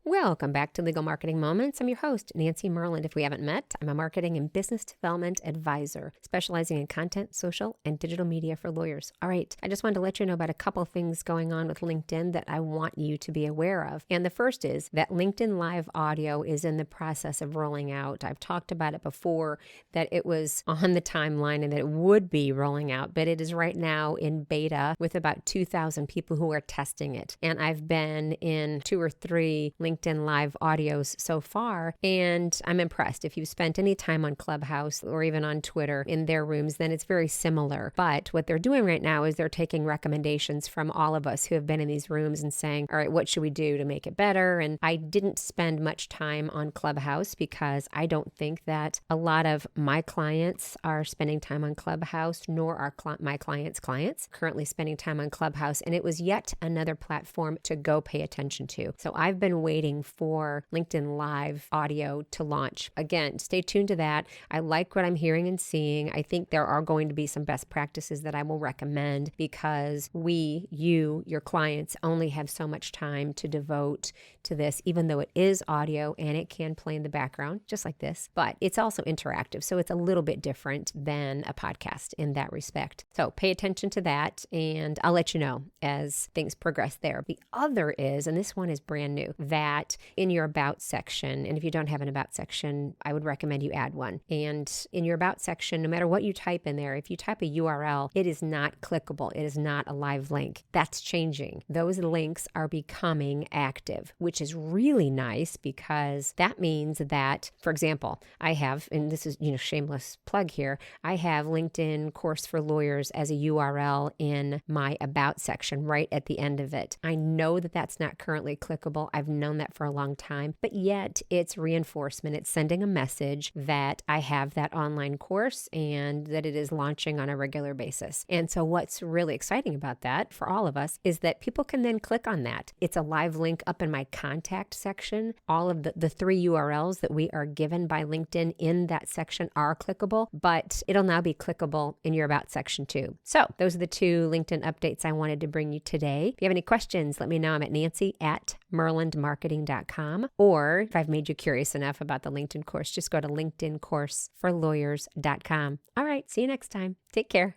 Welcome back to Legal Marketing Moments. I'm your host, Nancy Myrland. If we haven't met, I'm a marketing and business development advisor specializing in content, social, and digital media for lawyers. All right, I just wanted to let you know about a couple things going on with LinkedIn that I want you to be aware of. And the first is that LinkedIn Live Audio is in the process of rolling out. I've talked about it before, that it was on the timeline and that it would be rolling out, but it is right now in beta with about 2,000 people who are testing it. And I've been in 2 or 3 LinkedIn Live audios so far, and I'm impressed. If you've spent any time on Clubhouse or even on Twitter in their rooms, then it's very similar. But what they're doing right now is they're taking recommendations from all of us who have been in these rooms and saying, all right, what should we do to make it better? And I didn't spend much time on Clubhouse because I don't think that a lot of my clients are spending time on Clubhouse, nor are my clients' clients currently spending time on Clubhouse. And it was yet another platform to go pay attention to. So I've been waiting for LinkedIn Live Audio to launch. Again, stay tuned to that. I like what I'm hearing and seeing. I think there are going to be some best practices that I will recommend because your clients only have so much time to devote to this, even though it is audio and it can play in the background, just like this, but it's also interactive. So it's a little bit different than a podcast in that respect. So pay attention to that and I'll let you know as things progress there. The other is, and this one is brand new, that in your About section, and if you don't have an About section, I would recommend you add one. And in your About section, no matter what you type in there, if you type a URL, it is not clickable. It is not a live link. That's changing. Those links are becoming active, which is really nice because that means that, for example, I have, and this is, shameless plug here, I have LinkedIn Course for Lawyers as a URL in my About section right at the end of it. I know that that's not currently clickable. I've known that for a long time, but yet it's reinforcement. It's sending a message that I have that online course and that it is launching on a regular basis. And so what's really exciting about that for all of us is that people can then click on that. It's a live link up in my contact section. All of the 3 URLs that we are given by LinkedIn in that section are clickable, but it'll now be clickable in your About section too. So those are the 2 LinkedIn updates I wanted to bring you today. If you have any questions, let me know. I'm at nancy@myrlandmarketing.com. Or if I've made you curious enough about the LinkedIn course, just go to linkedincourseforlawyers.com. All right, see you next time. Take care.